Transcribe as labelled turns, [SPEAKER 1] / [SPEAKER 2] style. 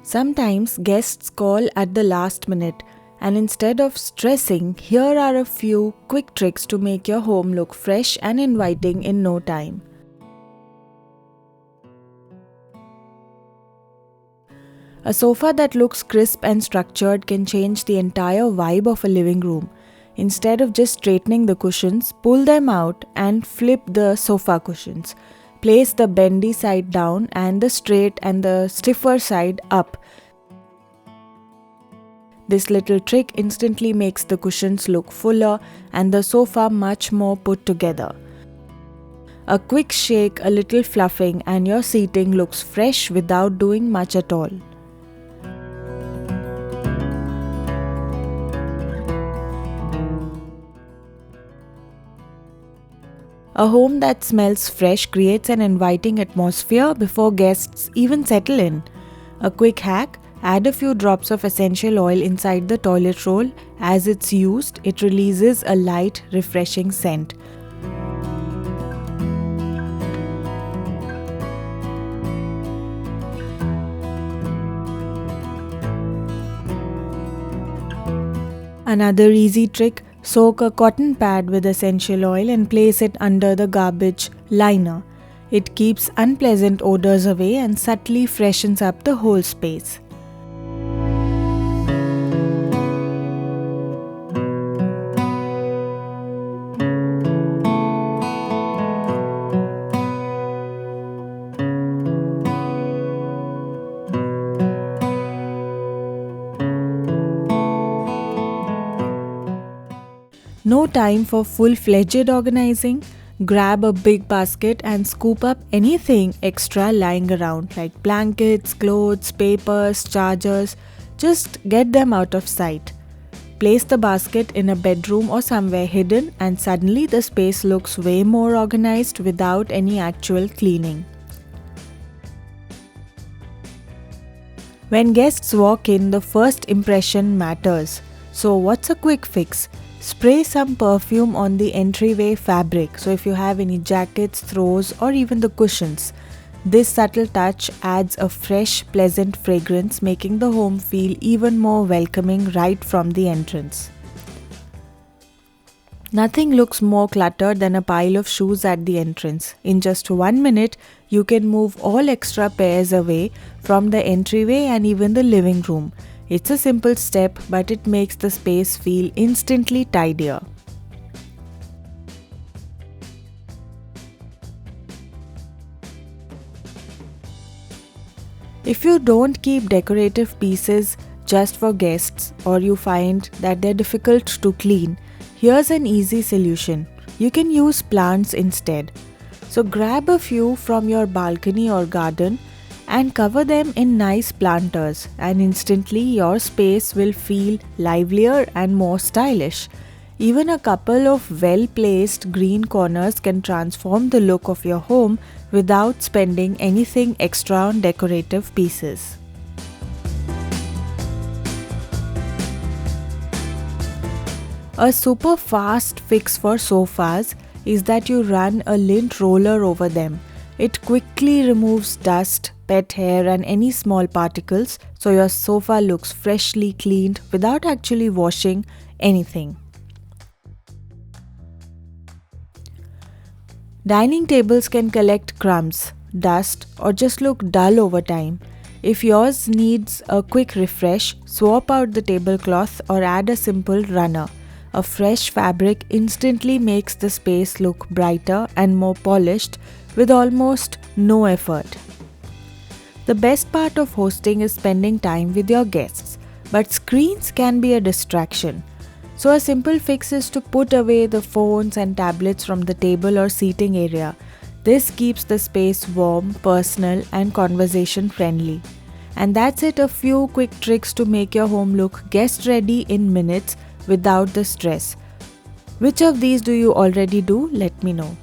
[SPEAKER 1] Sometimes guests call at the last minute, and instead of stressing, here are a few quick tricks to make your home look fresh and inviting in no time. A sofa that looks crisp and structured can change the entire vibe of a living room. Instead of just straightening the cushions, pull them out and flip the sofa cushions. Place the bendy side down and the straight and the stiffer side up. This little trick instantly makes the cushions look fuller and the sofa much more put together. A quick shake, a little fluffing, and your seating looks fresh without doing much at all. A home that smells fresh creates an inviting atmosphere before guests even settle in. A quick hack: add a few drops of essential oil inside the toilet roll. As it's used, it releases a light, refreshing scent. Another easy trick: soak a cotton pad with essential oil and place it under the garbage liner. It keeps unpleasant odors away and subtly freshens up the whole space. No time for full-fledged organizing? Grab a big basket and scoop up anything extra lying around like blankets, clothes, papers, chargers. Just get them out of sight. Place the basket in a bedroom or somewhere hidden and suddenly the space looks way more organized without any actual cleaning. When guests walk in, the first impression matters. So what's a quick fix? Spray some perfume on the entryway fabric, so if you have any jackets, throws, or even the cushions. This subtle touch adds a fresh, pleasant fragrance, making the home feel even more welcoming right from the entrance. Nothing looks more cluttered than a pile of shoes at the entrance. In just 1 minute, you can move all extra pairs away from the entryway and even the living room. It's a simple step, but it makes the space feel instantly tidier. If you don't keep decorative pieces just for guests, or you find that they're difficult to clean, here's an easy solution. You can use plants instead. So grab a few from your balcony or garden and cover them in nice planters, and instantly your space will feel livelier and more stylish. Even a couple of well-placed green corners can transform the look of your home without spending anything extra on decorative pieces. A super fast fix for sofas is that you run a lint roller over them. It quickly removes dust, pet hair, and any small particles, so your sofa looks freshly cleaned without actually washing anything. Dining tables can collect crumbs, dust, or just look dull over time. If yours needs a quick refresh, swap out the tablecloth or add a simple runner. A fresh fabric instantly makes the space look brighter and more polished with almost no effort. The best part of hosting is spending time with your guests, but screens can be a distraction. So a simple fix is to put away the phones and tablets from the table or seating area. This keeps the space warm, personal, and conversation friendly. And that's it, a few quick tricks to make your home look guest ready in minutes without the stress. Which of these do you already do? Let me know.